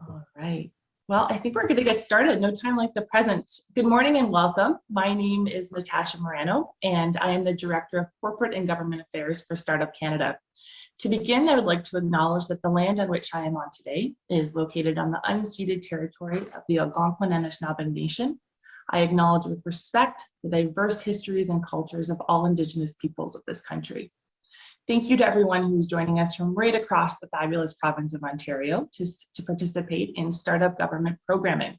All right. Well, I think we're going to get started. No time like the present. Good morning and welcome. My name is Natasha Morano, and I am the Director of Corporate and Government Affairs for Startup Canada. To begin, I would like to acknowledge that the land on which I am on today is located on the unceded territory of the Algonquin and Anishinaabe Nation. I acknowledge with respect the diverse histories and cultures of all Indigenous peoples of this country. Thank you to everyone who's joining us from right across the fabulous province of Ontario to participate in startup government programming.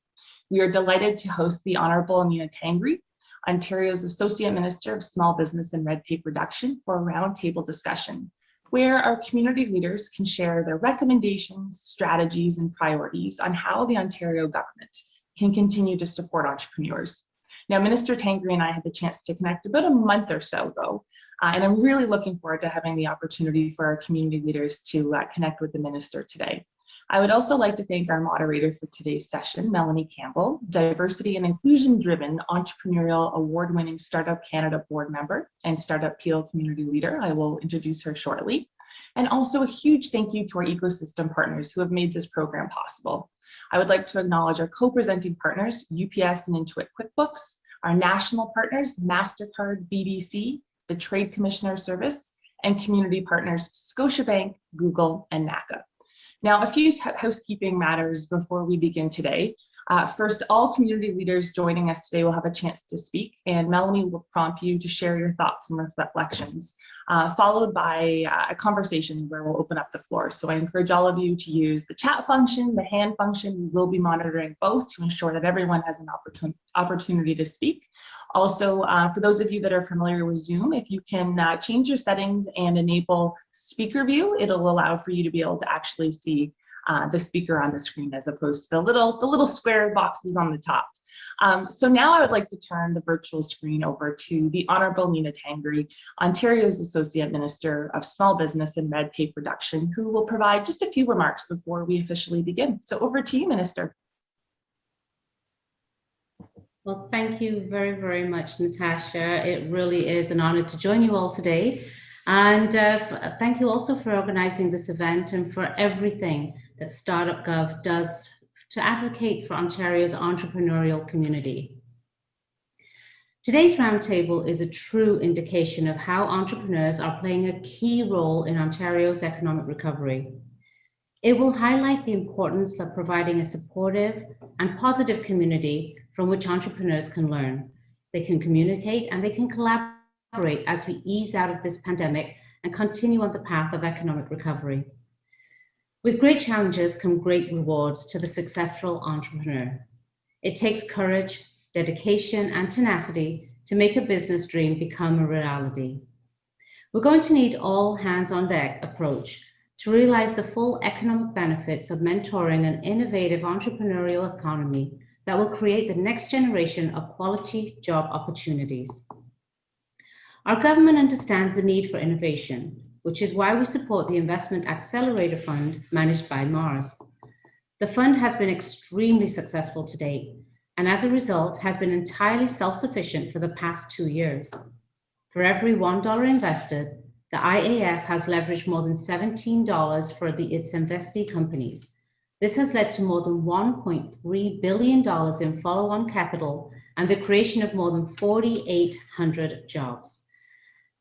We are delighted to host the Honorable Amina Tangri, Ontario's Associate Minister of Small Business and Red Tape Reduction, for a roundtable discussion, where our community leaders can share their recommendations, strategies, and priorities on how the Ontario government can continue to support entrepreneurs. Now, Minister Tangri and I had the chance to connect about a month or so ago, and I'm really looking forward to having the opportunity for our community leaders to connect with the minister today. I would also like to thank our moderator for today's session, Melanie Campbell, diversity and inclusion-driven entrepreneurial award-winning Startup Canada board member and Startup PL community leader. I will introduce her shortly. And also a huge thank you to our ecosystem partners who have made this program possible. I would like to acknowledge our co-presenting partners, UPS and Intuit QuickBooks, our national partners, MasterCard, BDC, the Trade Commissioner Service, and community partners, Scotiabank, Google, and NACA. Now, a few housekeeping matters before we begin today. First, all community leaders joining us today will have a chance to speak, and Melanie will prompt you to share your thoughts and reflections, followed by a conversation where we'll open up the floor. So I encourage all of you to use the chat function, the hand function. We will be monitoring both to ensure that everyone has an opportunity to speak. Also, for those of you that are familiar with Zoom, if you can change your settings and enable speaker view, it'll allow for you to be able to actually see the speaker on the screen as opposed to the little square boxes on the top. So now I would like to turn the virtual screen over to the Honorable Amina Tangri, Ontario's Associate Minister of Small Business and Red Tape Reduction, who will provide just a few remarks before we officially begin. So over to you, Minister. Well, thank you very, very much, Natasha. It really is an honor to join you all today. And thank you also for organizing this event and for everything that Startup Gov does to advocate for Ontario's entrepreneurial community. Today's roundtable is a true indication of how entrepreneurs are playing a key role in Ontario's economic recovery. It will highlight the importance of providing a supportive and positive community from which entrepreneurs can learn. They can communicate and they can collaborate as we ease out of this pandemic and continue on the path of economic recovery. With great challenges come great rewards to the successful entrepreneur. It takes courage, dedication, and tenacity to make a business dream become a reality. We're going to need all hands on deck approach to realize the full economic benefits of mentoring an innovative entrepreneurial economy that will create the next generation of quality job opportunities. Our government understands the need for innovation, which is why we support the Investment Accelerator Fund managed by Mars. The fund has been extremely successful to date, and as a result has been entirely self-sufficient for the past 2 years. For every $1 invested, the IAF has leveraged more than $17 for its investee companies. This has led to more than $1.3 billion in follow-on capital and the creation of more than 4,800 jobs.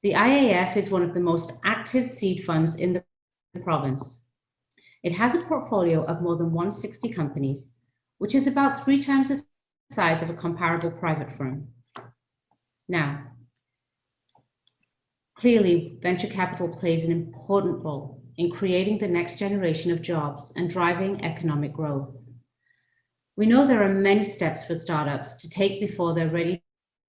The IAF is one of the most active seed funds in the province. It has a portfolio of more than 160 companies, which is about 3 times the size of a comparable private firm. Now, clearly, venture capital plays an important role in creating the next generation of jobs and driving economic growth. We know there are many steps for startups to take before they're ready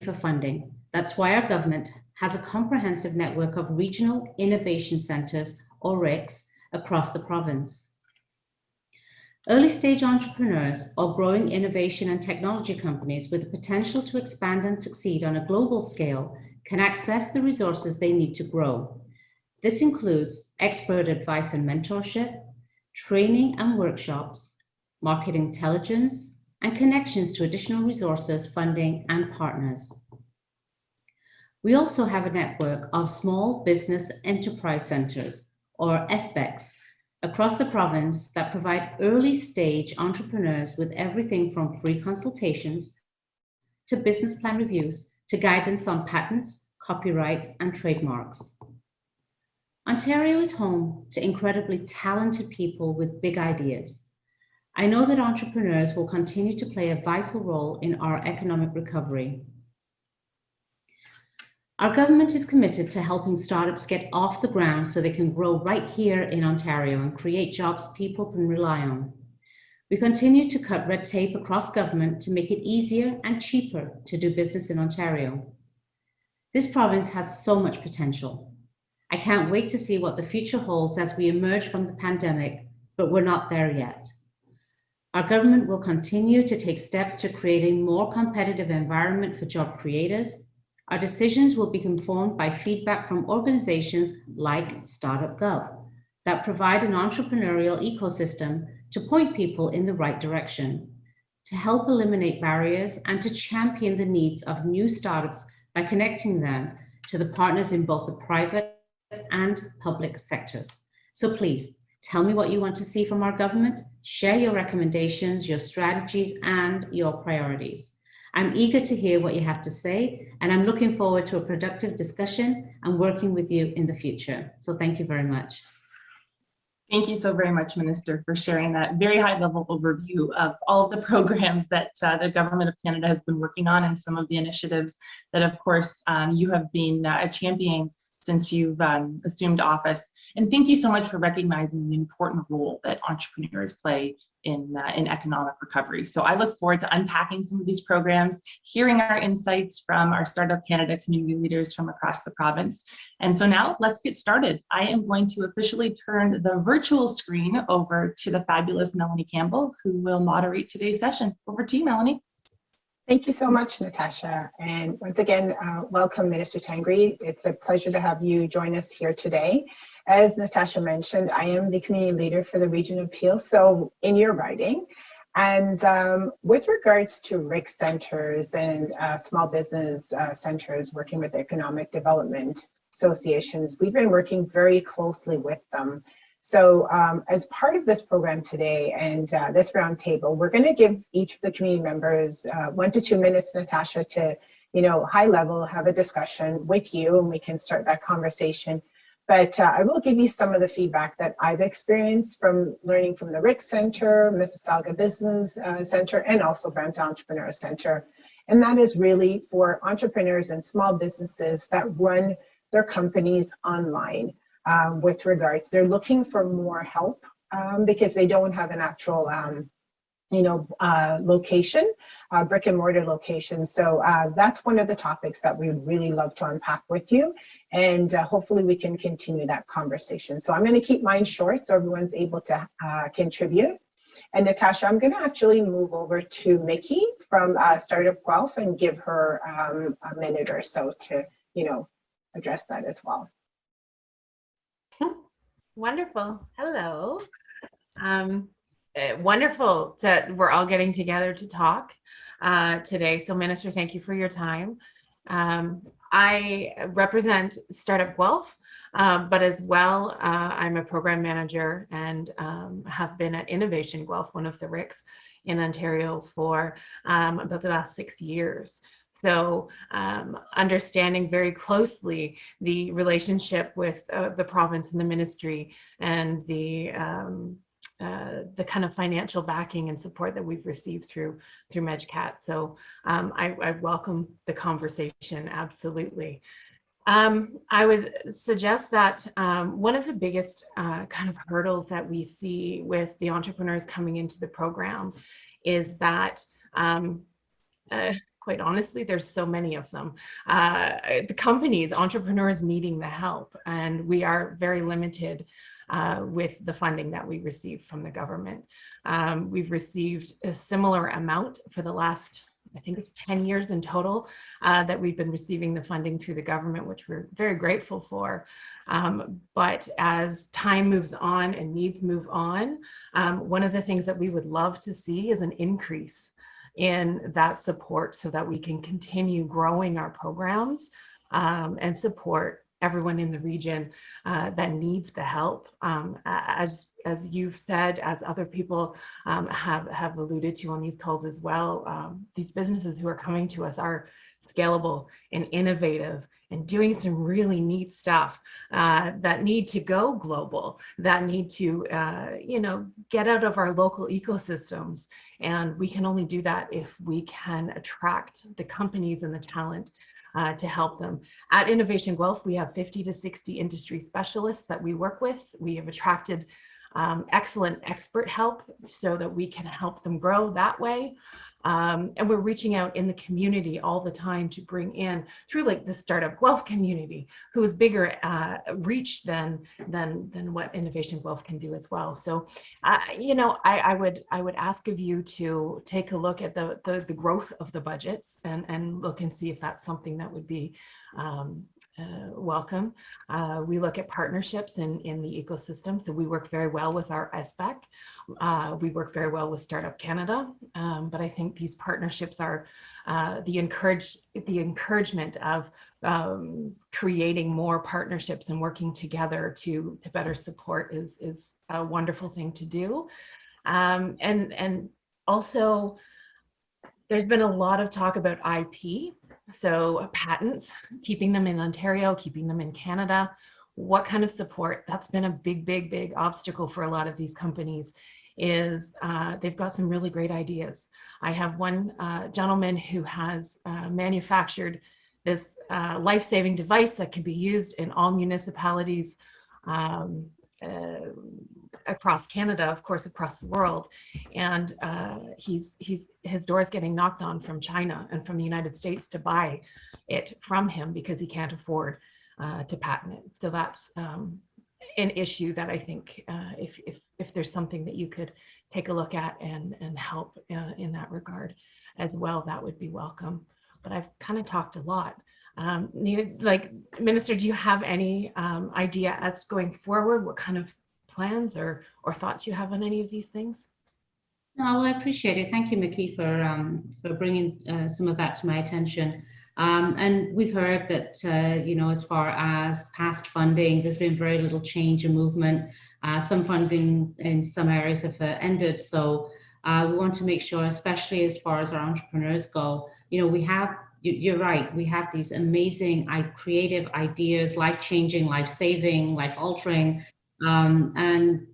for funding. That's why our government has a comprehensive network of regional innovation centers, or RICs, across the province. Early stage entrepreneurs or growing innovation and technology companies with the potential to expand and succeed on a global scale can access the resources they need to grow. This includes expert advice and mentorship, training and workshops, market intelligence, and connections to additional resources, funding, and partners. We also have a network of small business enterprise centers, or SBECs, across the province that provide early stage entrepreneurs with everything from free consultations to business plan reviews to guidance on patents, copyright, and trademarks. Ontario is home to incredibly talented people with big ideas. I know that entrepreneurs will continue to play a vital role in our economic recovery. Our government is committed to helping startups get off the ground so they can grow right here in Ontario and create jobs people can rely on. We continue to cut red tape across government to make it easier and cheaper to do business in Ontario. This province has so much potential. I can't wait to see what the future holds as we emerge from the pandemic, but we're not there yet. Our government will continue to take steps to create a more competitive environment for job creators. Our decisions will be informed by feedback from organizations like Startup Guelph that provide an entrepreneurial ecosystem to point people in the right direction, to help eliminate barriers and to champion the needs of new startups by connecting them to the partners in both the private and public sectors. So please, tell me what you want to see from our government, share your recommendations, your strategies, and your priorities. I'm eager to hear what you have to say, and I'm looking forward to a productive discussion and working with you in the future. So thank you very much. Thank you so very much, Minister, for sharing that very high-level overview of all of the programs that the Government of Canada has been working on and some of the initiatives that, of course, you have been championing since you've assumed office. And thank you so much for recognizing the important role that entrepreneurs play in economic recovery. So I look forward to unpacking some of these programs, hearing our insights from our Startup Canada community leaders from across the province. And so now let's get started. I am going to officially turn the virtual screen over to the fabulous Melanie Campbell, who will moderate today's session. Over to you, Melanie. Thank you so much, Natasha. And once again, welcome, Minister Tangri. It's a pleasure to have you join us here today. As Natasha mentioned, I am the community leader for the Region of Peel, so in your riding. And with regards to RIC centers and small business centers working with economic development associations, we've been working very closely with them. So as part of this program today and this roundtable, we're going to give each of the community members 1 to 2 minutes, Natasha, to, high level, have a discussion with you, and we can start that conversation. But I will give you some of the feedback that I've experienced from learning from the RIC Center, Mississauga Business Center, and also Brampton Entrepreneur Center. And that is really for entrepreneurs and small businesses that run their companies online. With regards, they're looking for more help because they don't have an actual, location, brick and mortar location. So that's one of the topics that we would really love to unpack with you. And hopefully we can continue that conversation. So I'm going to keep mine short so everyone's able to contribute. And Natasha, I'm going to actually move over to Mickey from Startup Guelph and give her a minute or so to, address that as well. Wonderful. Hello. Wonderful that we're all getting together to talk today. So Minister, thank you for your time. I represent Startup Guelph, but as well, I'm a program manager and have been at Innovation Guelph, one of the RICs in Ontario for about the last 6 years. So understanding very closely the relationship with the province and the ministry and the kind of financial backing and support that we've received through MedCat. So I welcome the conversation, absolutely. I would suggest that one of the biggest kind of hurdles that we see with the entrepreneurs coming into the program is that quite honestly, there's so many of them. The companies, entrepreneurs needing the help, and we are very limited with the funding that we receive from the government. We've received a similar amount for the last, I think it's 10 years in total that we've been receiving the funding through the government, which we're very grateful for. But as time moves on and needs move on, one of the things that we would love to see is an increase in that support so that we can continue growing our programs and support everyone in the region that needs the help. As you've said, as other people have alluded to on these calls as well, these businesses who are coming to us are scalable and innovative and doing some really neat stuff that need to go global, that need to, get out of our local ecosystems. And we can only do that if we can attract the companies and the talent to help them. At Innovation Guelph, we have 50 to 60 industry specialists that we work with. We have attracted excellent expert help so that we can help them grow that way. And we're reaching out in the community all the time to bring in through like the Startup Guelph community, who is bigger reach than what Innovation Guelph can do as well. So, I would ask of you to take a look at the growth of the budgets and look and see if that's something that would be welcome. We look at partnerships in the ecosystem. So we work very well with our SBAC. We work very well with Startup Canada. But I think these partnerships are the encouragement of creating more partnerships and working together to better support is a wonderful thing to do. And also, there's been a lot of talk about IP. So patents, keeping them in Ontario, keeping them in Canada, what kind of support? That's been a big obstacle for a lot of these companies is they've got some really great ideas. I have one gentleman who has manufactured this life-saving device that can be used in all municipalities across Canada, of course, across the world. And his door is getting knocked on from China and from the United States to buy it from him because he can't afford to patent it. So that's an issue that I think if there's something that you could take a look at and help in that regard as well, that would be welcome. But I've kind of talked a lot. Minister, do you have any idea as going forward, what kind of plans or thoughts you have on any of these things? No, well, I appreciate it. Thank you, Mickey, for bringing some of that to my attention. And we've heard that, as far as past funding, there's been very little change and movement. Some funding in some areas have ended. So we want to make sure, especially as far as our entrepreneurs go, we have, you're right, we have these amazing creative ideas, life-changing, life-saving, life-altering, and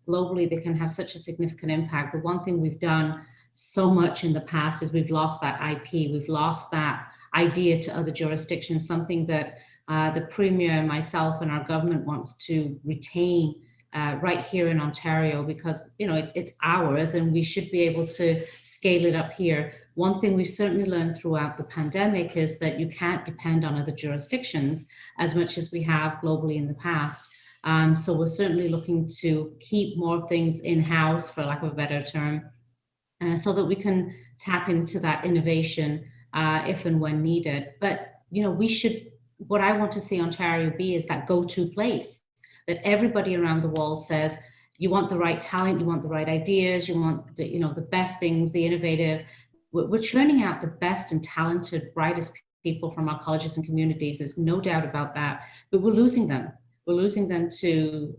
globally they can have such a significant impact. The one thing we've done so much in the past is we've lost that IP, we've lost that idea to other jurisdictions, something that the Premier and myself and our government wants to retain right here in Ontario, because it's ours and we should be able to scale it up here. One thing we've certainly learned throughout the pandemic is that you can't depend on other jurisdictions as much as we have globally in the past. So we're certainly looking to keep more things in-house, for lack of a better term, so that we can tap into that innovation if and when needed. But what I want to see Ontario be is that go-to place that everybody around the world says, you want the right talent, you want the right ideas, you want the best things, the innovative. We're churning out the best and talented, brightest people from our colleges and communities. There's no doubt about that, but we're losing them. We're losing them to,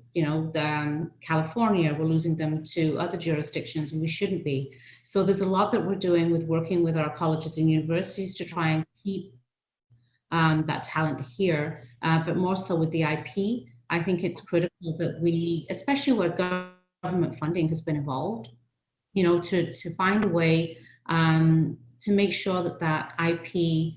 California, we're losing them to other jurisdictions, and we shouldn't be. So there's a lot that we're doing with working with our colleges and universities to try and keep that talent here, but more so with the IP. I think it's critical that we, especially where government funding has been involved, to find a way to make sure that IP,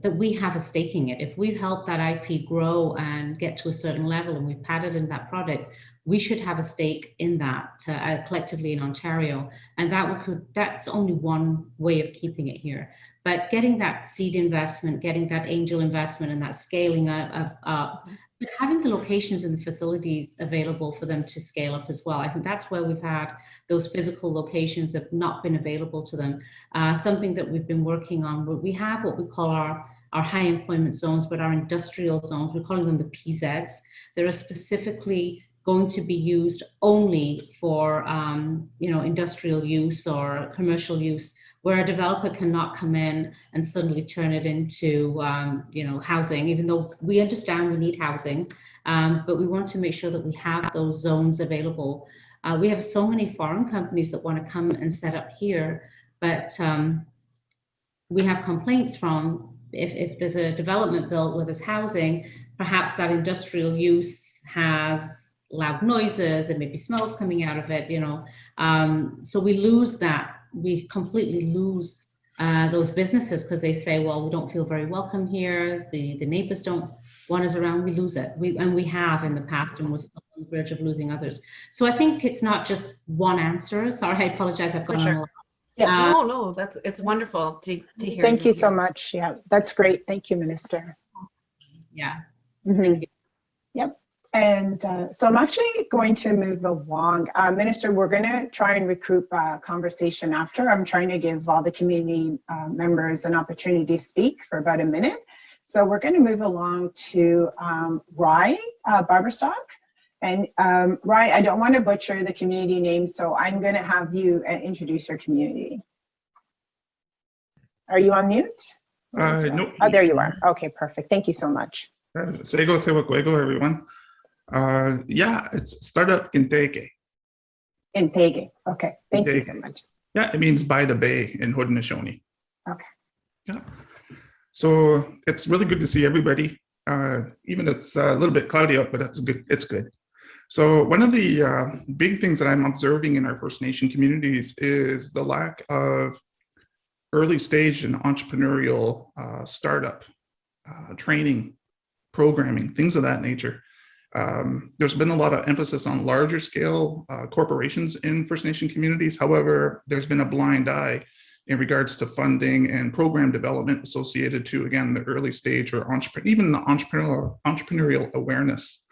that we have a stake in it. If we've helped that IP grow and get to a certain level and we've patented in that product, we should have a stake in that collectively in Ontario. And that's only one way of keeping it here. But getting that seed investment, getting that angel investment and that scaling up, but having the locations and the facilities available for them to scale up as well. I think that's where we've had those physical locations have not been available to them. Something that we've been working on, we have what we call our high employment zones, but our industrial zones, we're calling them the PZs. They're specifically going to be used only for industrial use or commercial use, where a developer cannot come in and suddenly turn it into, housing, even though we understand we need housing, but we want to make sure that we have those zones available. We have so many foreign companies that want to come and set up here, but we have complaints from if there's a development built where there's housing, perhaps that industrial use has loud noises, there may be smells coming out of it, so we lose that. We completely lose those businesses because they say, well, we don't feel very welcome here. The neighbors don't want us around. We lose it. We have in the past, and we're still on the verge of losing others. So I think it's not just one answer. Sorry, I apologize. I've gone on a lot. Yeah. No, it's wonderful to hear. Thank you so much. Yeah, that's great. Thank you, Minister. Yeah. Thank you. Yep. And so I'm actually going to move along. Minister, we're going to try and recruit conversation after. I'm trying to give all the community members an opportunity to speak for about a minute. So we're going to move along to Rye Barberstock. And Rye, I don't want to butcher the community name, so I'm going to have you introduce your community. Are you on mute? No. Oh, there you are. Okay, perfect. Thank you so much. Sego, Sewakwego, everyone. It's startup Kinteke. Kinteke. Okay, thank you so much. Yeah, it means by the bay in Haudenosaunee. Okay. Yeah. So it's really good to see everybody. Even it's a little bit cloudy out, but that's good. It's good. So one of the big things that I'm observing in our First Nation communities is the lack of early stage and entrepreneurial startup training, programming, things of that nature. There's been a lot of emphasis on larger scale corporations in First Nation communities. However, there's been a blind eye in regards to funding and program development associated to, again, the early stage or even the entrepreneurial awareness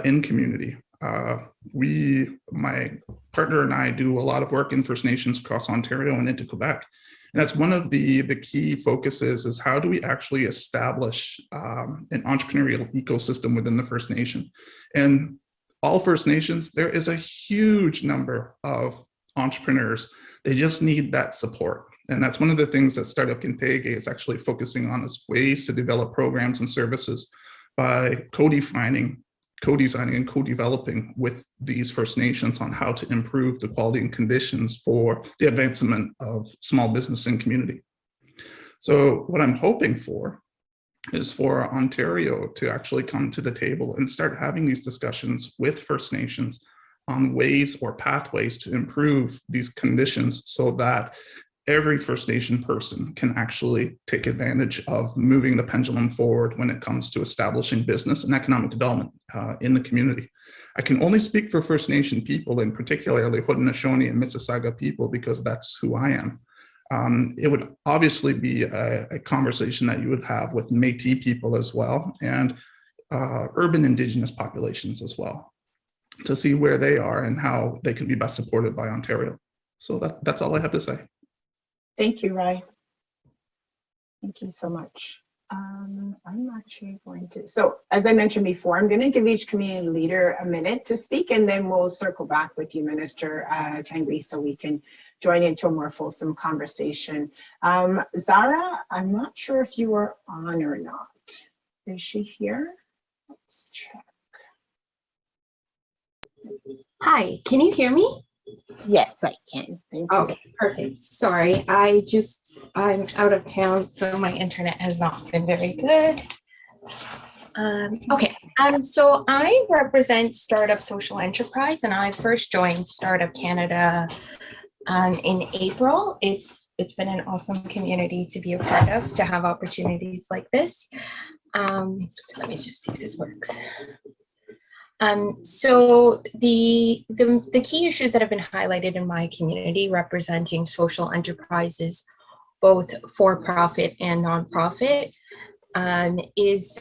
in community. My partner and I do a lot of work in First Nations across Ontario and into Quebec. And that's one of the key focuses is how do we actually establish an entrepreneurial ecosystem within the First Nation? And all First Nations, there is a huge number of entrepreneurs. They just need that support. And that's one of the things that Startup Kintege is actually focusing on is ways to develop programs and services by co-designing and co-developing with these First Nations on how to improve the quality and conditions for the advancement of small business and community. So what I'm hoping for is for Ontario to actually come to the table and start having these discussions with First Nations on ways or pathways to improve these conditions so that every First Nation person can actually take advantage of moving the pendulum forward when it comes to establishing business and economic development in the community. I can only speak for First Nation people, and particularly Haudenosaunee and Mississauga people, because that's who I am. It would obviously be a conversation that you would have with Métis people as well, and urban Indigenous populations as well, to see where they are and how they can be best supported by Ontario. So that's all I have to say. Thank you, Rye. Thank you so much. I'm actually going to, so as I mentioned before, I'm going to give each community leader a minute to speak, and then we'll circle back with you, Minister Tangri, so we can join into a more fulsome conversation. Zahra, I'm not sure if you are on or not. Is she here? Let's check. Hi, can you hear me? Yes, I can. Thank you. Okay, perfect. Sorry, I'm out of town, so my internet has not been very good. So I represent Startup Social Enterprise, and I first joined Startup Canada in April. It's been an awesome community to be a part of, to have opportunities like this. Let me just see if this works. So the key issues that have been highlighted in my community representing social enterprises, both for-profit and nonprofit, is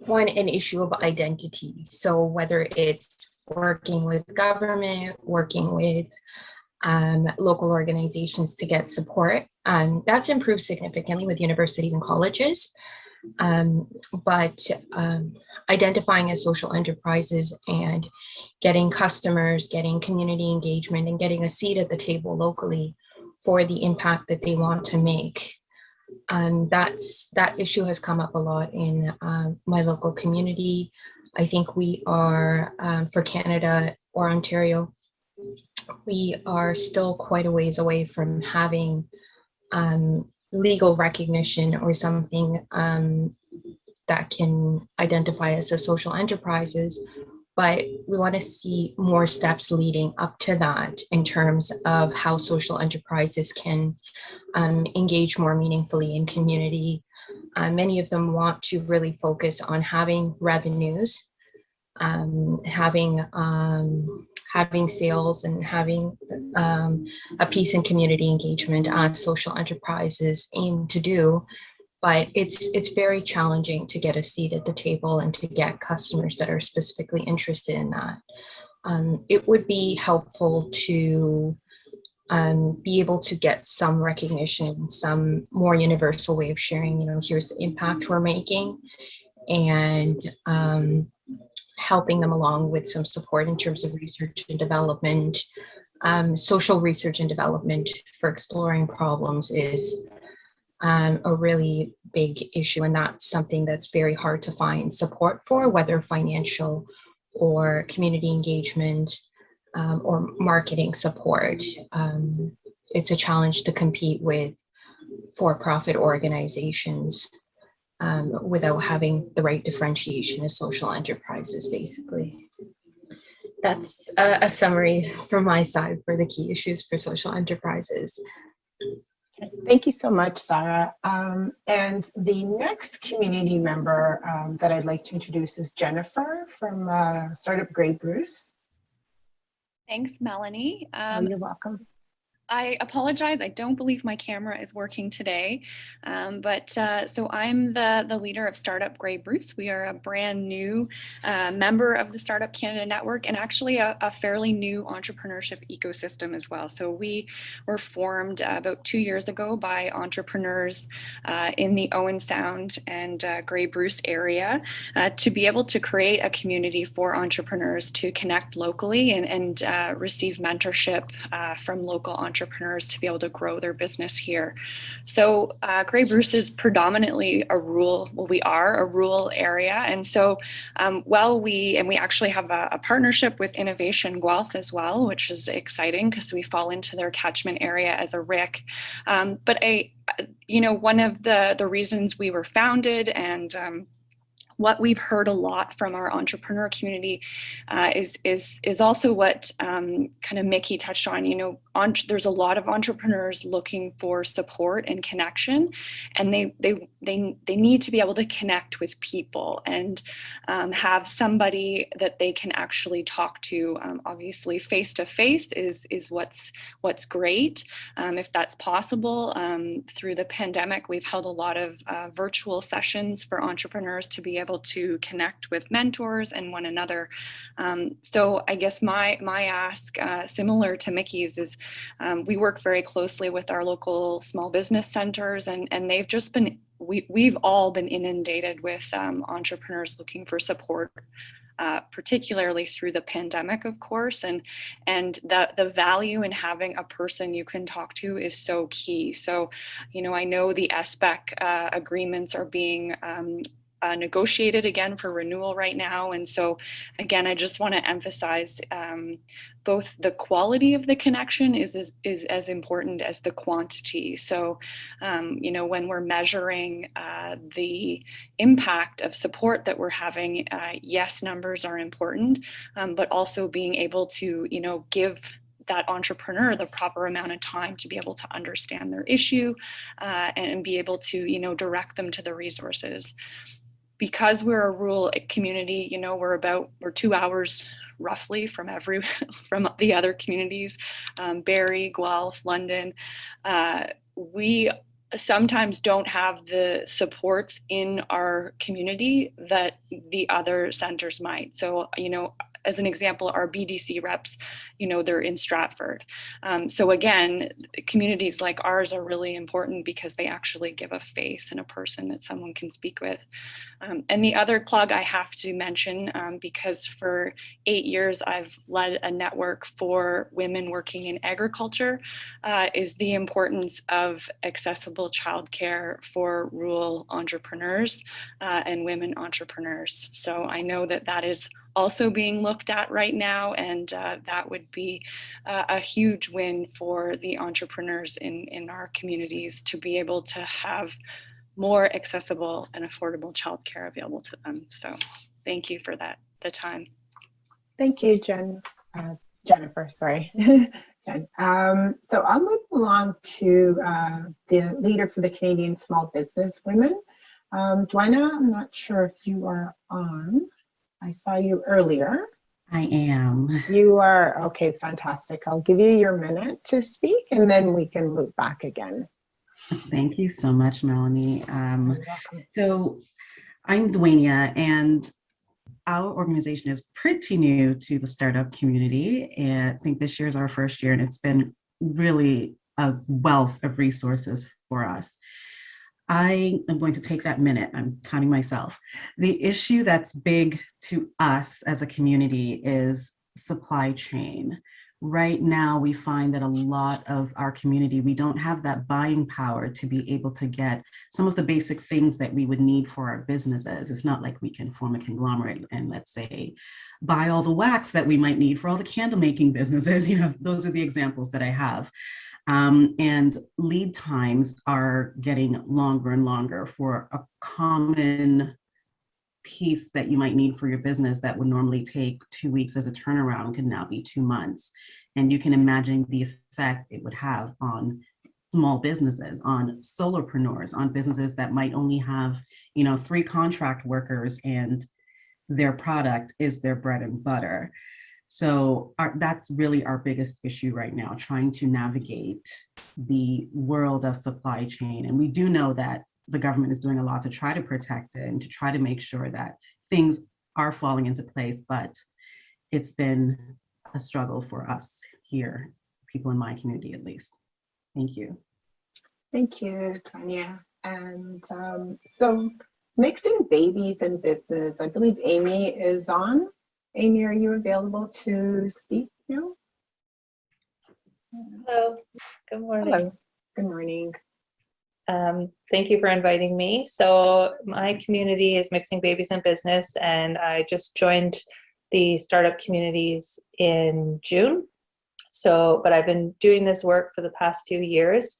one, an issue of identity. So whether it's working with government, working with local organizations to get support, that's improved significantly with universities and colleges. But identifying as social enterprises and getting customers, getting community engagement, and getting a seat at the table locally for the impact that they want to make. That issue has come up a lot in my local community. I think we are, for Canada or Ontario, we are still quite a ways away from having legal recognition or something that can identify us as social enterprises. But we want to see more steps leading up to that in terms of how social enterprises can engage more meaningfully in community. Many of them want to really focus on having revenues, having sales, and having a piece in community engagement as social enterprises aim to do. But it's very challenging to get a seat at the table and to get customers that are specifically interested in that. It would be helpful to be able to get some recognition, some more universal way of sharing, here's the impact we're making, and helping them along with some support in terms of research and development. Social research and development for exploring problems is a really big issue, and that's something that's very hard to find support for, whether financial or community engagement or marketing support. It's a challenge to compete with for-profit organizations without having the right differentiation as social enterprises, basically. That's a summary from my side for the key issues for social enterprises. Thank you so much, Zahra. And the next community member that I'd like to introduce is Jennifer from Startup Grey Bruce. Thanks, Melanie. You're welcome. I apologize. I don't believe my camera is working today, so I'm the leader of Startup Grey Bruce. We are a brand new member of the Startup Canada Network, and actually a fairly new entrepreneurship ecosystem as well. So we were formed about 2 years ago by entrepreneurs in the Owen Sound and Grey Bruce area to be able to create a community for entrepreneurs to connect locally and receive mentorship from local entrepreneurs to be able to grow their business here. So Grey Bruce is predominantly we are a rural area. And so we actually have a partnership with Innovation Guelph as well, which is exciting because we fall into their catchment area as a RIC. But one of the reasons we were founded and what we've heard a lot from our entrepreneur community is also what kind of Mickey touched on. There's a lot of entrepreneurs looking for support and connection, and they need to be able to connect with people and have somebody that they can actually talk to. Obviously, face to face is what's great if that's possible. Through the pandemic, we've held a lot of virtual sessions for entrepreneurs to be able to connect with mentors and one another. So I guess my ask, similar to Mickey's, is we work very closely with our local small business centers, and they've just been, we've all been inundated with entrepreneurs looking for support, particularly through the pandemic, of course, and the value in having a person you can talk to is so key. So, I know the SBEC agreements are being negotiated again for renewal right now. And so again, I just want to emphasize both the quality of the connection is as important as the quantity. So, when we're measuring the impact of support that we're having, yes, numbers are important, but also being able to, give that entrepreneur the proper amount of time to be able to understand their issue and be able to, direct them to the resources. Because we're a rural community, we're 2 hours roughly from from the other communities, Barrie, Guelph, London. We sometimes don't have the supports in our community that the other centers might. So, as an example, our BDC reps, they're in Stratford. So again, communities like ours are really important because they actually give a face and a person that someone can speak with. And the other plug I have to mention, because for 8 years I've led a network for women working in agriculture, is the importance of accessible childcare for rural entrepreneurs and women entrepreneurs. So I know that that is also being looked at right now, and that would be a huge win for the entrepreneurs in our communities to be able to have more accessible and affordable childcare available to them. So thank you for the time. Thank you, Jennifer, sorry. Jen. So I'll move along to the leader for the Canadian Small Business Women. Dwana, I'm not sure if you are on. I saw you earlier. I am. You are, okay, fantastic. I'll give you your minute to speak and then we can loop back again. Thank you so much, Melanie. You're welcome. So I'm Dwania, and our organization is pretty new to the startup community. And I think this year is our first year, and it's been really a wealth of resources for us. I am going to take that minute. I'm timing myself. The issue that's big to us as a community is supply chain. Right now, we find that a lot of our community, we don't have that buying power to be able to get some of the basic things that we would need for our businesses. It's not like we can form a conglomerate and, let's say, buy all the wax that we might need for all the candle making businesses. Those are the examples that I have. And lead times are getting longer and longer for a common piece that you might need for your business that would normally take 2 weeks as a turnaround can now be 2 months. And you can imagine the effect it would have on small businesses, on solopreneurs, on businesses that might only have, 3 contract workers and their product is their bread and butter. So that's really our biggest issue right now, trying to navigate the world of supply chain. And we do know that the government is doing a lot to try to protect it and to try to make sure that things are falling into place, but it's been a struggle for us here, people in my community at least. Thank you. Thank you, Tanya. And so mixing babies and business, I believe Amy is on. Amy, are you available to speak now? Hello, good morning. Hello, good morning. Thank you for inviting me. So my community is Mixing Babies and Business, and I just joined the startup communities in June. But I've been doing this work for the past few years,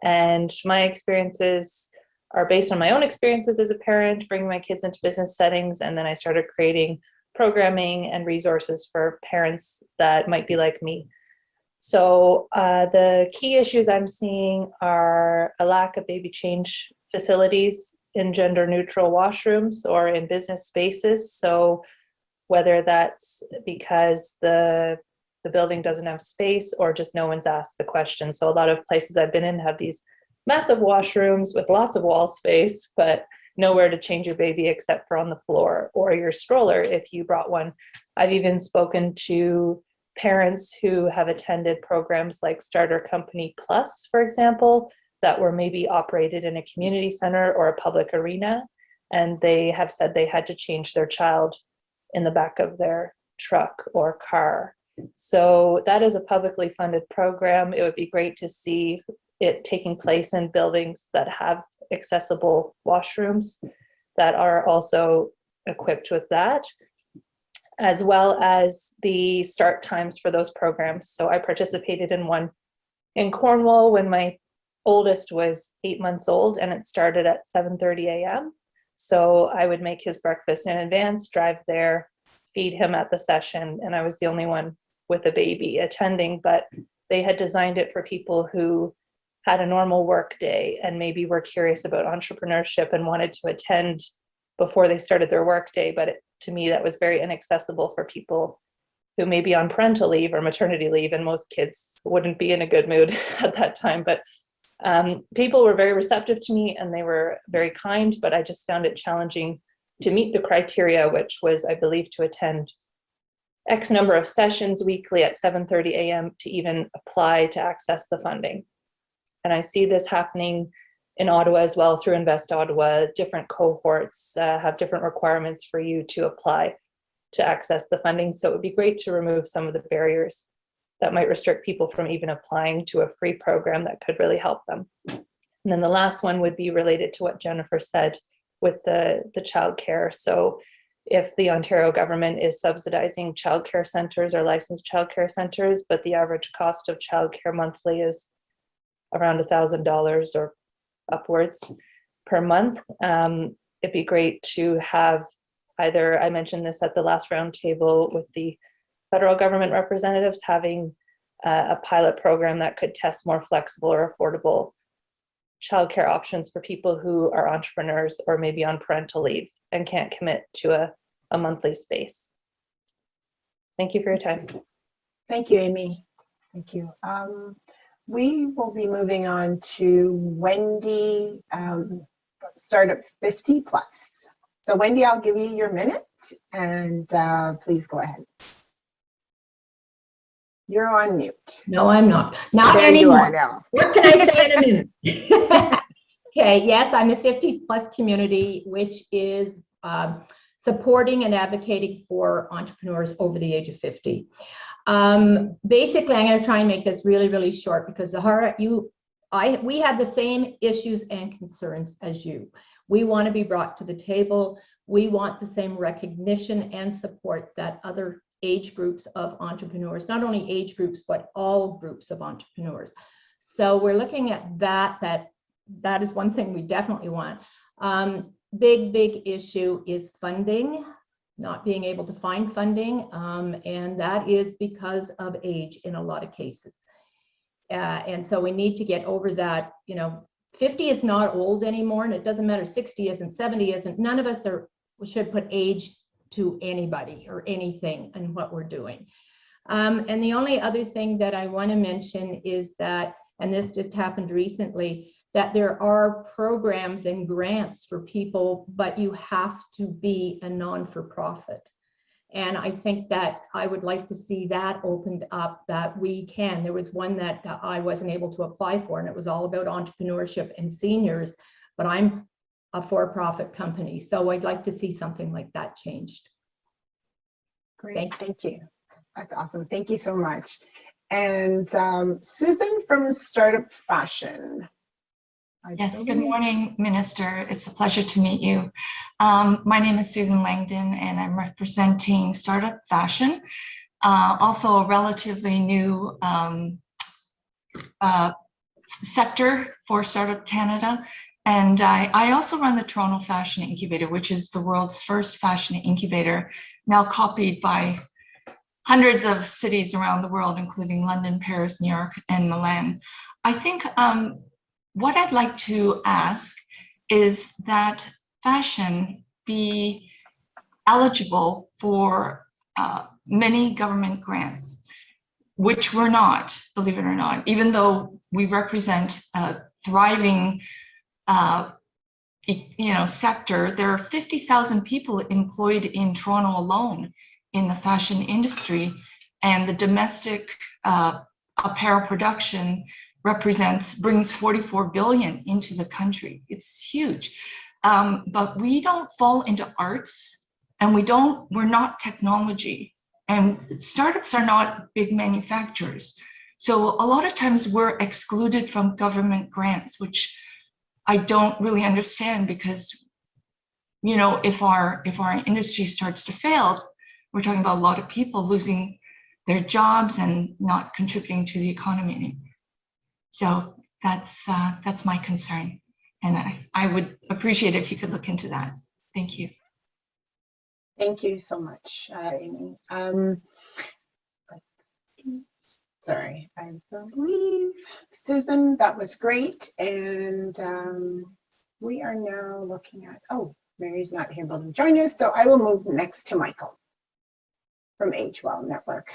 and my experiences are based on my own experiences as a parent, bringing my kids into business settings, and then I started creating programming and resources for parents that might be like me. So the key issues I'm seeing are a lack of baby change facilities in gender neutral washrooms or in business spaces. So whether that's because the building doesn't have space or just no one's asked the question. So a lot of places I've been in have these massive washrooms with lots of wall space, but nowhere to change your baby except for on the floor or your stroller if you brought one. I've even spoken to parents who have attended programs like Starter Company Plus, for example, that were maybe operated in a community center or a public arena, and they have said they had to change their child in the back of their truck or car. So that is a publicly funded program. It would be great to see it taking place in buildings that have accessible washrooms that are also equipped with that, as well as the start times for those programs. So I participated in one in Cornwall when my oldest was 8 months old, and it started at 7:30 a.m. So I would make his breakfast in advance, drive there, feed him at the session, and I was the only one with a baby attending, but they had designed it for people who had a normal work day and maybe were curious about entrepreneurship and wanted to attend before they started their work day. But to me, that was very inaccessible for people who may be on parental leave or maternity leave, and most kids wouldn't be in a good mood at that time. But people were very receptive to me and they were very kind, but I just found it challenging to meet the criteria, which was, I believe, to attend X number of sessions weekly at 7:30 a.m. to even apply to access the funding. And I see this happening in Ottawa as well through Invest Ottawa. Different cohorts have different requirements for you to apply to access the funding. So it would be great to remove some of the barriers that might restrict people from even applying to a free program that could really help them. And then the last one would be related to what Jennifer said with the childcare. So if the Ontario government is subsidizing childcare centers or licensed childcare centers, but the average cost of childcare monthly is around $1,000 or upwards per month, it'd be great to have either, I mentioned this at the last roundtable with the federal government representatives, having a pilot program that could test more flexible or affordable childcare options for people who are entrepreneurs or maybe on parental leave and can't commit to a monthly space. Thank you for your time. Thank you, Amy. Thank you. We will be moving on to Wendy, Startup 50 Plus. So Wendy, I'll give you your minute and please go ahead. You're on mute. No, I'm not. Not there anymore. You are now. What can I say in a minute? Okay, yes, I'm a 50 plus community, which is supporting and advocating for entrepreneurs over the age of 50. Basically, I'm going to try and make this really, really short because Zahra, we have the same issues and concerns as you. We want to be brought to the table. We want the same recognition and support that other age groups of entrepreneurs, not only age groups, but all groups of entrepreneurs. So we're looking at that is one thing we definitely want. Big issue is funding, not being able to find funding, and that is because of age in a lot of cases. And so we need to get over that. 50 is not old anymore, and it doesn't matter, 60 isn't, 70 isn't. None of us should put age to anybody or anything in what we're doing. And the only other thing that I want to mention is that, and this just happened recently, that there are programs and grants for people, but you have to be a non-for-profit. And I think that I would like to see that opened up, that we can. There was one that I wasn't able to apply for, and it was all about entrepreneurship and seniors, but I'm a for-profit company. So I'd like to see something like that changed. Great, thank you. That's awesome. Thank you so much. And Susan from Startup Fashion. Yes, good morning, Minister. It's a pleasure to meet you. My name is Susan Langdon, and I'm representing Startup Fashion, also a relatively new sector for Startup Canada. And I also run the Toronto Fashion Incubator, which is the world's first fashion incubator, now copied by hundreds of cities around the world, including London, Paris, New York, and Milan. I think what I'd like to ask is that fashion be eligible for many government grants, which we're not, believe it or not, even though we represent a thriving sector. There are 50,000 people employed in Toronto alone in the fashion industry, and the domestic apparel production brings 44 billion into the country. It's huge. But we don't fall into arts, and we're not technology, and startups are not big manufacturers. So a lot of times we're excluded from government grants, which I don't really understand, because if our industry starts to fail, we're talking about a lot of people losing their jobs and not contributing to the economy anymore. So that's my concern, and I would appreciate it if you could look into that. Thank you. Thank you so much, Amy. Sorry, I believe, Susan, that was great. And we are now looking at, Mary's not able to join us, so I will move next to Michael from Age Well Network.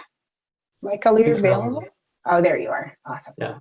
Michael, are you available? Oh, there you are. Awesome. Yeah.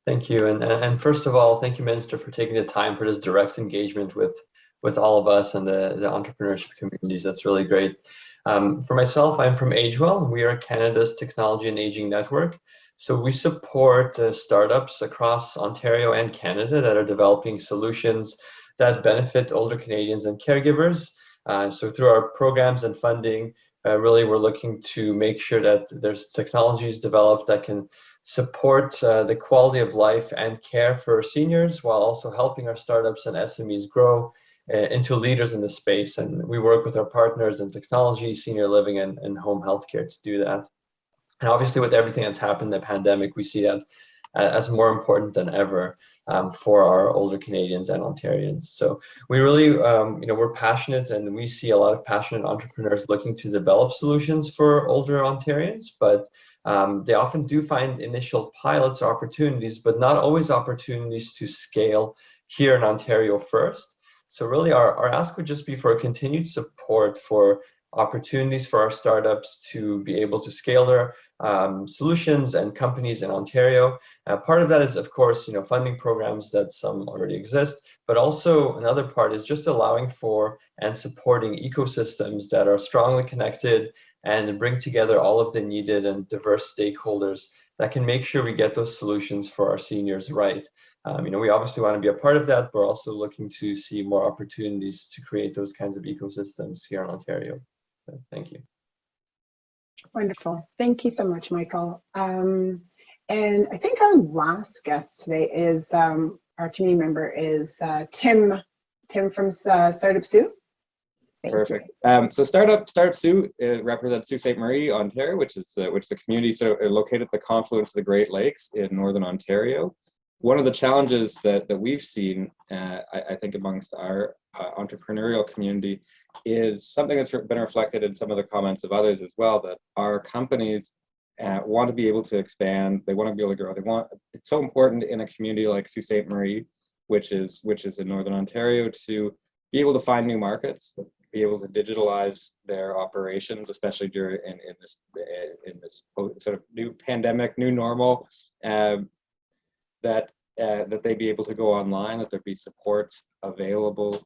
Thank you. And first of all, thank you, Minister, for taking the time for this direct engagement with with all of us and the entrepreneurship communities. That's really great. For myself, I'm from AgeWell. We are Canada's Technology and Aging Network. So we support startups across Ontario and Canada that are developing solutions that benefit older Canadians and caregivers. So through our programs and funding, really we're looking to make sure that there's technologies developed that can support the quality of life and care for seniors, while also helping our startups and SMEs grow into leaders in the space. And we work with our partners in technology, senior living, and home healthcare to do that. And obviously with everything that's happened in the pandemic, we see that as more important than ever for our older Canadians and Ontarians. So we really, we're passionate, and we see a lot of passionate entrepreneurs looking to develop solutions for older Ontarians, but they often do find initial pilots or opportunities, but not always opportunities to scale here in Ontario first. So really our ask would just be for a continued support for opportunities for our startups to be able to scale their solutions and companies in Ontario. Part of that is, of course, funding programs that some already exist, but also another part is just allowing for and supporting ecosystems that are strongly connected and bring together all of the needed and diverse stakeholders that can make sure we get those solutions for our seniors right. We obviously want to be a part of that, but we're also looking to see more opportunities to create those kinds of ecosystems here in Ontario. So, thank you. Wonderful. Thank you so much, Michael. And I think our last guest today is our community member is Tim from Startup Sioux. Perfect. So Startup Sioux represents Sault Ste. Marie, Ontario, which is the community located at the confluence of the Great Lakes in Northern Ontario. One of the challenges that we've seen, I think, amongst our entrepreneurial community is something that's been reflected in some of the comments of others as well, that our companies want to be able to expand, they want to be able to grow. It's so important in a community like Sault Ste. Marie, which is in Northern Ontario, to be able to find new markets, be able to digitalize their operations, especially during in this sort of new pandemic, new normal, that they be able to go online, that there be supports available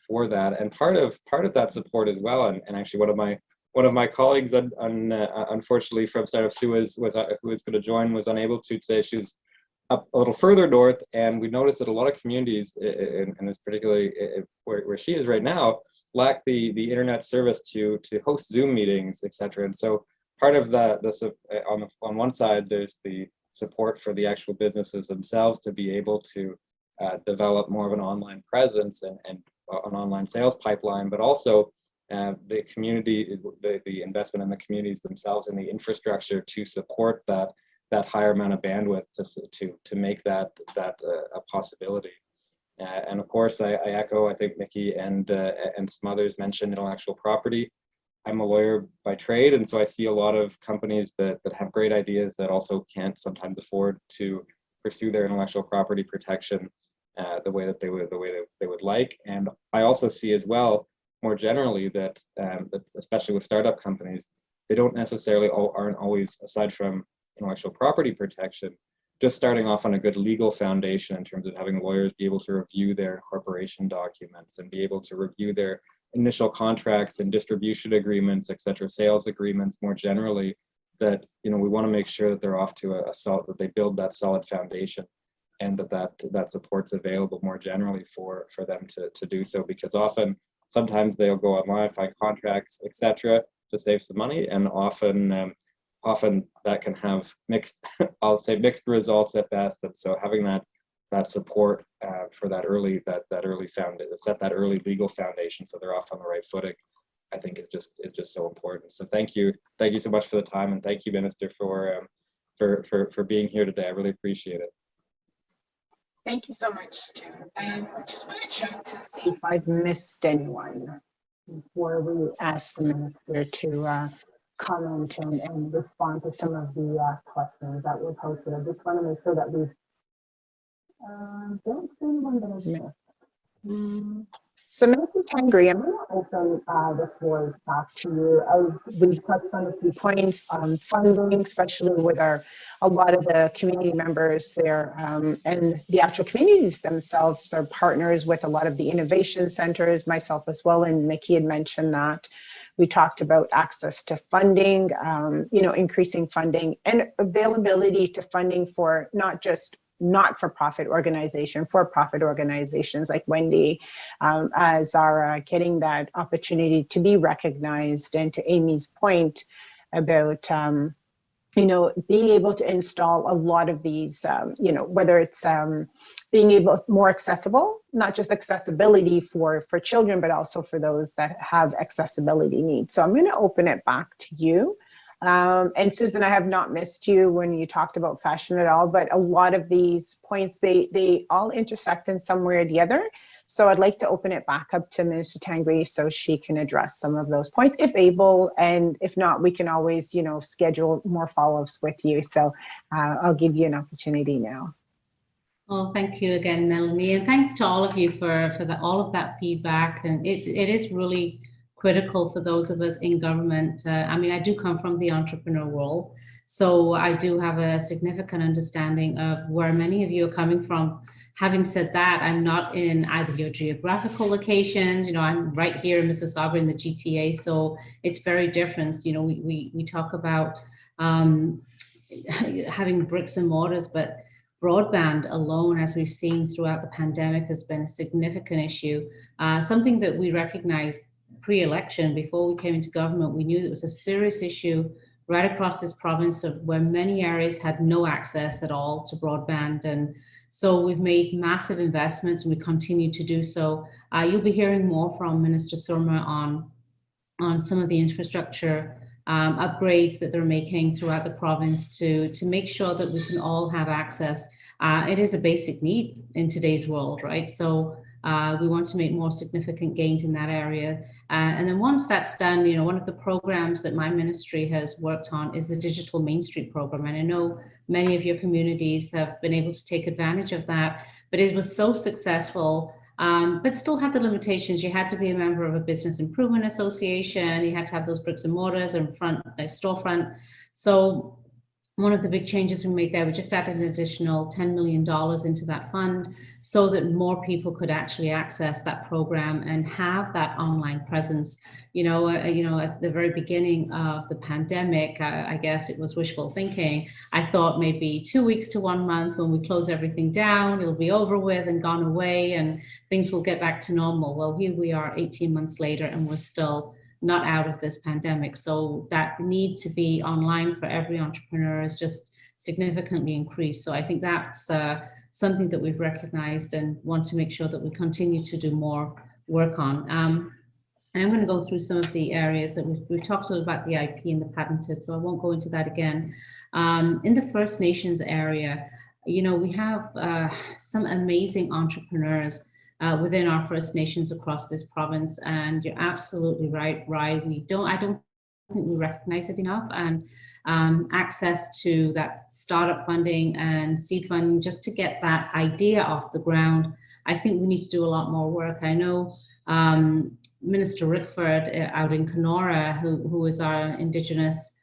for that. And part of that support as well, and actually one of my colleagues, unfortunately from Startup Sioux, who was going to join, was unable to today. She's up a little further north, and we noticed that a lot of communities, and this particularly where she is right now, lack the internet service to host Zoom meetings, etc. And so part of on one side, there's the support for the actual businesses themselves to be able to develop more of an online presence and an online sales pipeline, but also the community, the investment in the communities themselves and the infrastructure to support that higher amount of bandwidth to make that a possibility. And of course, I echo, I think Nikki and some others mentioned intellectual property. I'm a lawyer by trade, and so I see a lot of companies that have great ideas that also can't sometimes afford to pursue their intellectual property protection the way they would like. And I also see as well, more generally, that especially with startup companies, they don't necessarily aren't always, aside from intellectual property protection, just starting off on a good legal foundation in terms of having lawyers be able to review their incorporation documents and be able to review their initial contracts and distribution agreements, etc., sales agreements more generally, that we want to make sure that they're off to that they build that solid foundation, and that support's available more generally for them to do so, because sometimes they'll go online, find contracts, etc., to save some money, and often that can have mixed results at best. And so having that support for that early foundation, set that early legal foundation, so they're off on the right footing, I think is just so important. So thank you so much for the time, and thank you, Minister, for being here today. I really appreciate it. Thank you so much, Jim. And I just want to check to see if I've missed anyone before we ask the minister to comment and respond to some of the questions that were posted. I just want to make sure that we don't see anyone that I've missed. So Minister Tangri, I'm going to open the floor back to you. We've touched on a few points on funding, especially with a lot of the community members there, and the actual communities themselves are partners with a lot of the innovation centers, myself as well, and Nikki had mentioned that. We talked about access to funding, increasing funding and availability to funding for not just not-for-profit for-profit organizations like Wendy, Zahra, getting that opportunity to be recognized, and to Amy's point about being able to install a lot of these, whether it's being able more accessible, not just accessibility for children, but also for those that have accessibility needs. So I'm going to open it back to you. And Susan, I have not missed you when you talked about fashion at all, but a lot of these points, they all intersect in some way or the other. So I'd like to open it back up to Minister Tangri so she can address some of those points if able, and if not, we can always, schedule more follow-ups with you. So I'll give you an opportunity now. Well, thank you again, Melanie, and thanks to all of you for all of that feedback. And it is really critical for those of us in government. I do come from the entrepreneur world, so I do have a significant understanding of where many of you are coming from. Having said that, I'm not in either your geographical locations. I'm right here in Mississauga in the GTA, so it's very different. We talk about having bricks and mortars, but broadband alone, as we've seen throughout the pandemic, has been a significant issue. Something that we recognized pre-election, before we came into government. We knew it was a serious issue right across this province, of where many areas had no access at all to broadband. And so we've made massive investments, and we continue to do so. You'll be hearing more from Minister Surma on some of the infrastructure upgrades that they're making throughout the province to make sure that we can all have access. It is a basic need in today's world, right? So we want to make more significant gains in that area. And then once that's done, one of the programs that my ministry has worked on is the Digital Main Street program. And I know many of your communities have been able to take advantage of that, but it was so successful, but still had the limitations. You had to be a member of a business improvement association. You had to have those bricks and mortars and storefront. So one of the big changes we made there, we just added an additional $10 million into that fund so that more people could actually access that program and have that online presence. At the very beginning of the pandemic, I guess it was wishful thinking. I thought maybe 2 weeks to 1 month, when we close everything down, it'll be over with and gone away and things will get back to normal. Well, here we are 18 months later, and we're still not out of this pandemic. So that need to be online for every entrepreneur is just significantly increased. So I think that's something that we've recognized and want to make sure that we continue to do more work on. And I'm going to go through some of the areas that we've talked a little about, the IP and the patented, so I won't go into that again. In the First Nations area, we have some amazing entrepreneurs within our First Nations across this province, and you're absolutely right. I don't think we recognize it enough, and access to that startup funding and seed funding just to get that idea off the ground. I think we need to do a lot more work. I know Minister Rickford out in Kenora, who is our Indigenous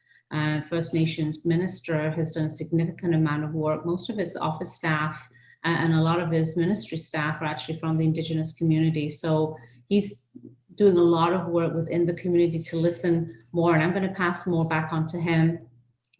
First Nations minister, has done a significant amount of work. Most of his office staff and a lot of his ministry staff are actually from the Indigenous community. So he's doing a lot of work within the community to listen more, and I'm going to pass more back on to him.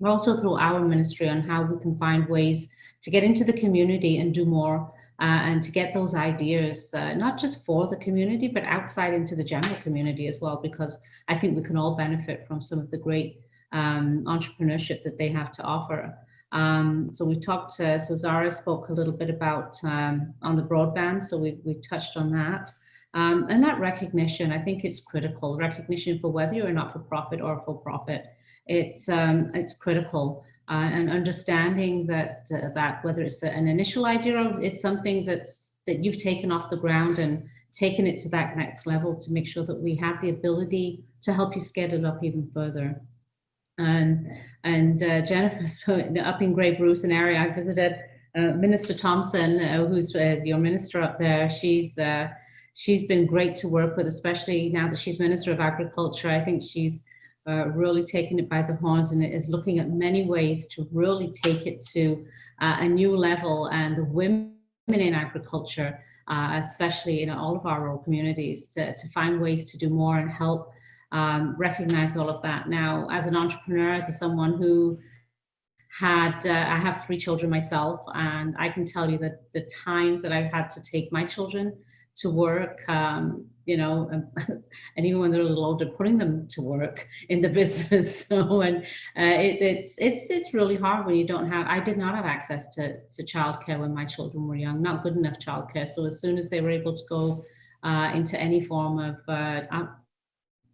We're also through our ministry on how we can find ways to get into the community and do more, and to get those ideas, not just for the community, but outside into the general community as well, because I think we can all benefit from some of the great entrepreneurship that they have to offer. So we talked, so Zahra spoke a little bit about on the broadband, so we touched on that. And that recognition, I think it's critical. Recognition for whether you're not for profit or for profit, it's critical. And understanding that whether it's an initial idea or it's something that you've taken off the ground and taken it to that next level, to make sure that we have the ability to help you scale it up even further. And Jennifer, up in Grey Bruce, an area I visited, Minister Thompson, who's your minister up there, she's she's been great to work with, especially now that she's Minister of Agriculture. I think she's really taken it by the horns and is looking at many ways to really take it to a new level. And the women in agriculture, especially in all of our rural communities, to find ways to do more and help recognize all of that. Now, as an entrepreneur, as someone who I have 3 children myself, and I can tell you that the times that I've had to take my children to work, you know, and even when they're a little older, putting them to work in the business. So, and it's really hard when you don't have. I did not have access to childcare when my children were young, not good enough childcare. So as soon as they were able to go into any form of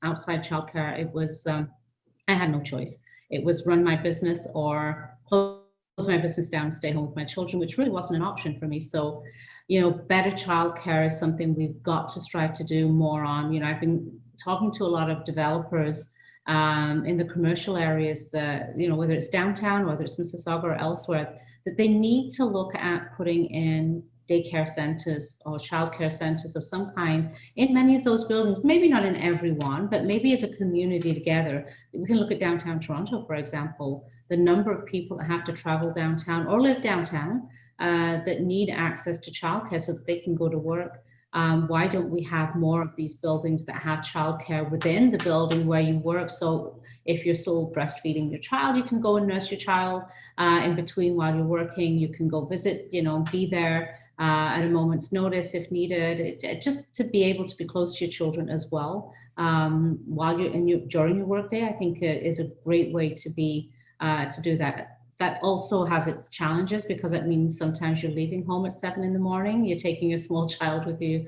outside childcare, it was I had no choice. It was run my business or close my business down and stay home with my children, which really wasn't an option for me. So, you know, better childcare is something we've got to strive to do more on. You know, I've been talking to a lot of developers in the commercial areas, you know, whether it's downtown, whether it's Mississauga or elsewhere, that they need to look at putting in daycare centers or childcare centers of some kind in many of those buildings, maybe not in every one, but maybe as a community together. We can look at downtown Toronto, for example, the number of people that have to travel downtown or live downtown that need access to childcare so that they can go to work. Why don't we have more of these buildings that have childcare within the building where you work? So if you're still breastfeeding your child, you can go and nurse your child in between while you're working. You can go visit, you know, be there at a moment's notice if needed, just to be able to be close to your children as well while you're during your workday. I think is a great way to be to do that. That also has its challenges because it means sometimes you're leaving home at 7 in the morning. You're taking a small child with you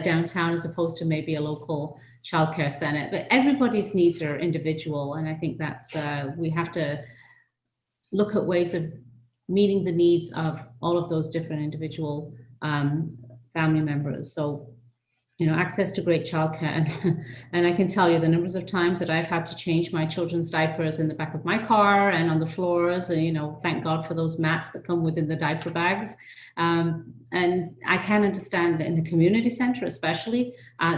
downtown as opposed to maybe a local childcare center. But everybody's needs are individual, and I think that's we have to look at ways of meeting the needs of all of those different individual family members. So, you know, access to great childcare. And I can tell you the numbers of times that I've had to change my children's diapers in the back of my car and on the floors. And, you know, thank God for those mats that come within the diaper bags. And I can understand that in the community center, especially,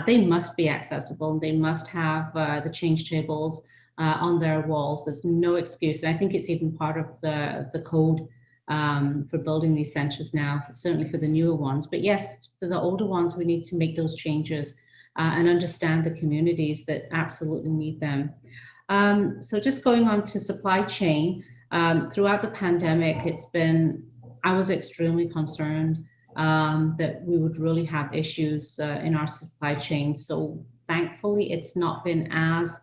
they must be accessible. They must have the change tables on their walls. There's no excuse. And I think it's even part of the code for building these centers now, certainly for the newer ones. But yes, for the older ones, we need to make those changes and understand the communities that absolutely need them. So just going on to supply chain, throughout the pandemic, I was extremely concerned that we would really have issues in our supply chain. So thankfully, it's not been as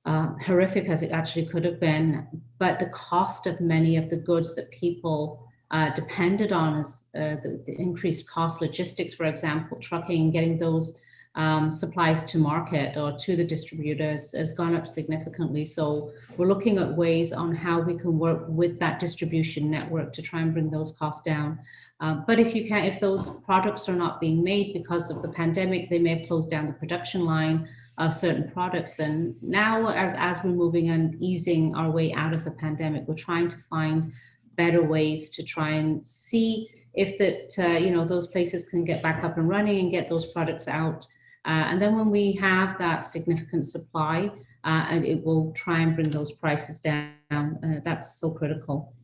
horrific as it actually could have been, but the cost of many of the goods that people depended on as the increased cost, logistics, for example, trucking, getting those supplies to market or to the distributors has gone up significantly. So we're looking at ways on how we can work with that distribution network to try and bring those costs down. But if those products are not being made because of the pandemic, they may have closed down the production line of certain products. And now as we're moving and easing our way out of the pandemic, we're trying to find better ways to try and see if you know, those places can get back up and running and get those products out. And then when we have that significant supply, and it will try and bring those prices down. That's so critical.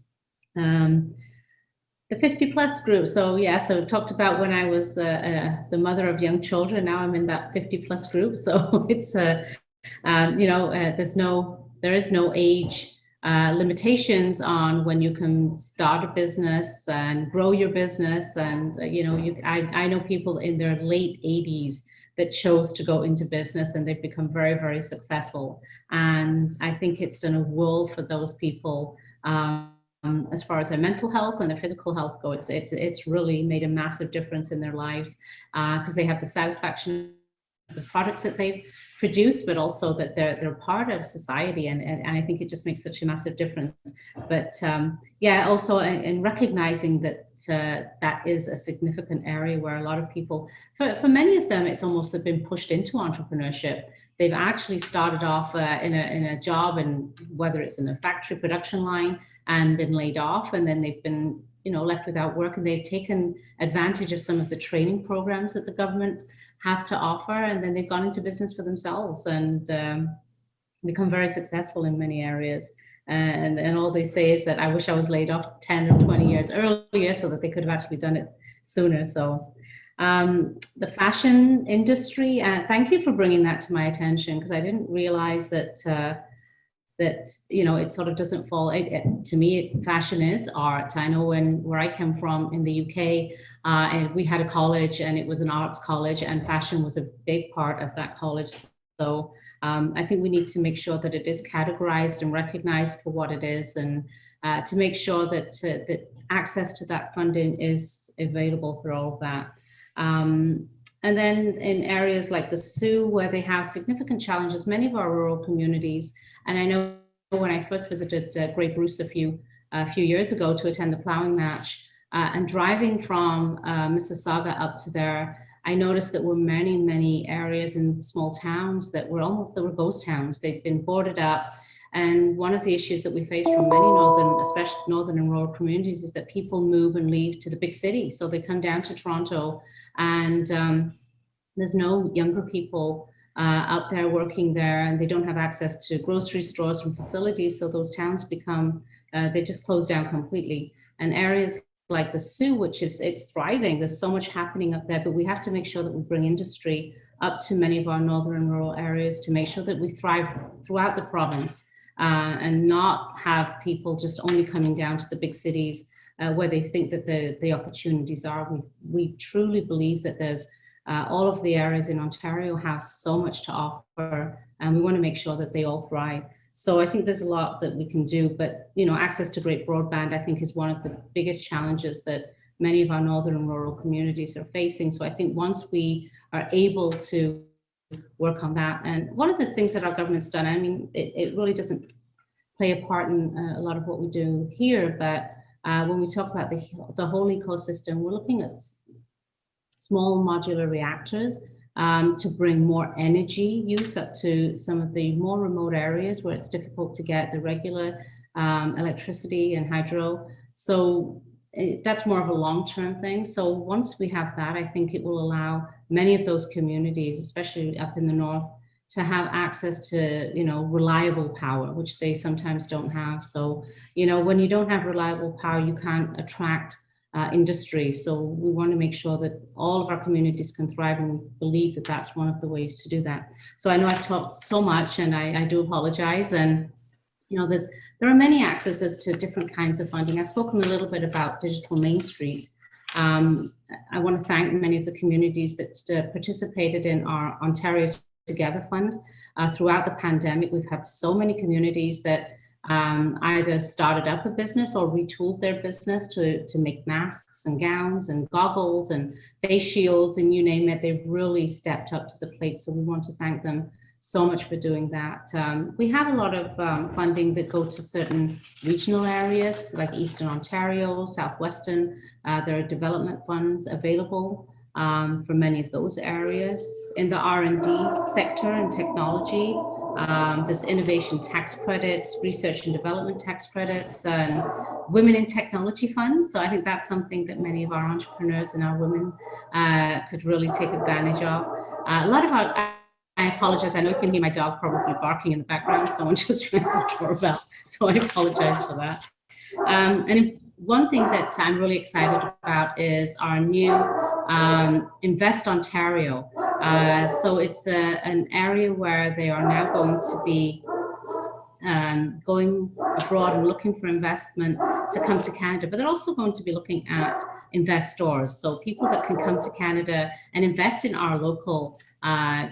The 50+ group. So yeah, so talked about when I was the mother of young children. Now I'm in that 50+ group. So it's you know, there is no age limitations on when you can start a business and grow your business. And you know, I know people in their late 80s that chose to go into business and they've become very, very successful. And I think it's done a world for those people. As far as their mental health and their physical health goes, it's really made a massive difference in their lives because they have the satisfaction of the products that they've produced, but also that they're part of society, and I think it just makes such a massive difference. But yeah, also in recognizing that that is a significant area where a lot of people, for many of them, it's almost have been pushed into entrepreneurship. They've actually started off in a job, and whether it's in a factory production line, and been laid off, and then they've been, you know, left without work, and they've taken advantage of some of the training programs that the government has to offer, and then they've gone into business for themselves and become very successful in many areas. And all they say is that I wish I was laid off 10 or 20 years earlier so that they could have actually done it sooner. So the fashion industry, thank you for bringing that to my attention, because I didn't realize that it sort of doesn't fall. To me, fashion is art. I know where I come from in the UK, and we had a college, and it was an arts college, and fashion was a big part of that college. So I think we need to make sure that it is categorized and recognized for what it is, and to make sure that access to that funding is available for all of that. And then in areas like the Sioux, where they have significant challenges, many of our rural communities, and I know when I first visited Grey Bruce a few years ago to attend the plowing match, and driving from Mississauga up to there, I noticed that there were many areas in small towns that were ghost towns. They'd been boarded up. And one of the issues that we face from many northern, especially northern and rural communities, is that people move and leave to the big city. So they come down to Toronto, and there's no younger people out there working there, and they don't have access to grocery stores and facilities. So those towns become, they just close down completely. And areas like the Sioux, which it's thriving. There's so much happening up there, but we have to make sure that we bring industry up to many of our northern and rural areas to make sure that we thrive throughout the province, and not have people just only coming down to the big cities where they think that the opportunities are. We truly believe that there's all of the areas in Ontario have so much to offer, and we want to make sure that they all thrive. So I think there's a lot that we can do, but access to great broadband, I think, is one of the biggest challenges that many of our northern and rural communities are facing. So I think once we are able to work on that, and one of the things that our government's done, I mean, it really doesn't play a part in a lot of what we do here, but when we talk about the whole ecosystem, we're looking at small modular reactors to bring more energy use up to some of the more remote areas where it's difficult to get the regular electricity and hydro. So that's more of a long-term thing. So once we have that, I think it will allow many of those communities, especially up in the north, to have access to, reliable power, which they sometimes don't have. So, when you don't have reliable power, you can't attract industry. So we want to make sure that all of our communities can thrive, and we believe that that's one of the ways to do that. So I know I've talked so much, and I do apologize. And there are many accesses to different kinds of funding. I've spoken a little bit about Digital Main Street. I want to thank many of the communities that participated in our Ontario Together Fund. Throughout the pandemic, we've had so many communities that either started up a business or retooled their business to make masks and gowns and goggles and face shields, and you name it. They've really stepped up to the plate. So we want to thank them so much for doing that. We have a lot of funding that go to certain regional areas like Eastern Ontario, Southwestern. There are development funds available for many of those areas. In the R&D sector and technology, there's innovation tax credits, research and development tax credits, and women in technology funds. So I think that's something that many of our entrepreneurs and our women could really take advantage of. A lot of our, I apologize, I know you can hear my dog probably barking in the background. Someone just rang the doorbell, so I apologize for that. And one thing that I'm really excited about is our new Invest Ontario. So it's an area where they are now going to be going abroad and looking for investment to come to Canada, but they're also going to be looking at investors. So people that can come to Canada and invest in our local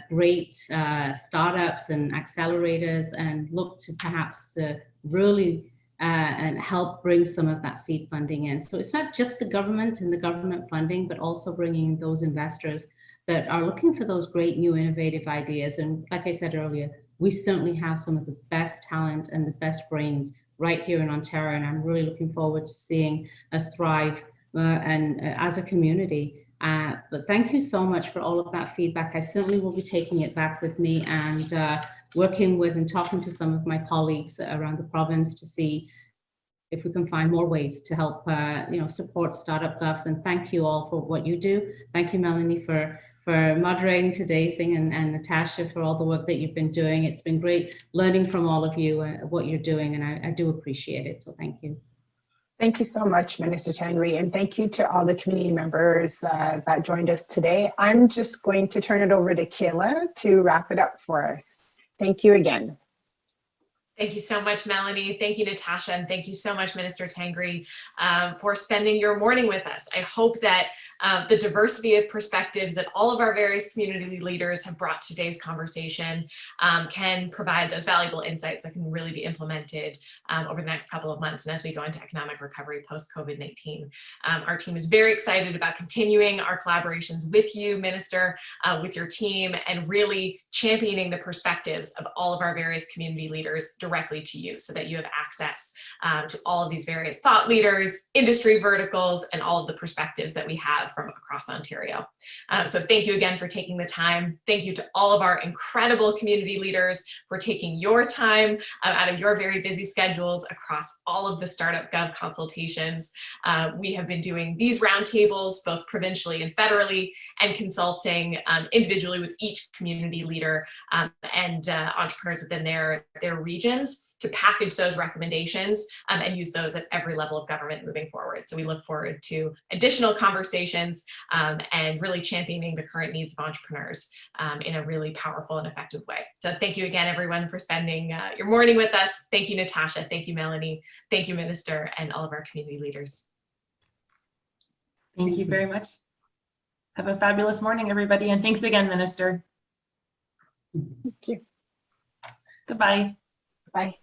great startups and accelerators, and look to perhaps really and help bring some of that seed funding in. So it's not just the government and the government funding, but also bringing those investors that are looking for those great new innovative ideas. And like I said earlier, we certainly have some of the best talent and the best brains right here in Ontario, and I'm really looking forward to seeing us thrive and as a community. But thank you so much for all of that feedback. I certainly will be taking it back with me and working with and talking to some of my colleagues around the province to see if we can find more ways to help support Startup Guelph. And thank you all for what you do. Thank you, Melanie, for for moderating today's thing, and Natasha for all the work that you've been doing. It's been great learning from all of you what you're doing, and I do appreciate it. So thank you. Thank you so much, Minister Tangri, and thank you to all the community members that joined us today. I'm just going to turn it over to Kayla to wrap it up for us. Thank you again. Thank you so much, Melanie. Thank you, Natasha. And thank you so much, Minister Tangri, for spending your morning with us. I hope that the diversity of perspectives that all of our various community leaders have brought to today's conversation can provide those valuable insights that can really be implemented over the next couple of months and as we go into economic recovery post-COVID-19. Our team is very excited about continuing our collaborations with you, Minister, with your team, and really championing the perspectives of all of our various community leaders directly to you so that you have access to all of these various thought leaders, industry verticals, and all of the perspectives that we have from across Ontario. So thank you again for taking the time. Thank you to all of our incredible community leaders for taking your time out of your very busy schedules across all of the Startup Gov consultations. We have been doing these roundtables both provincially and federally, and consulting individually with each community leader and entrepreneurs within their regions to package those recommendations and use those at every level of government moving forward. So we look forward to additional conversations and really championing the current needs of entrepreneurs in a really powerful and effective way. So thank you again, everyone, for spending your morning with us. Thank you, Natasha. Thank you, Melanie. Thank you, Minister, and all of our community leaders. Thank you very much. Have a fabulous morning, everybody. And thanks again, Minister. Thank you. Goodbye. Bye.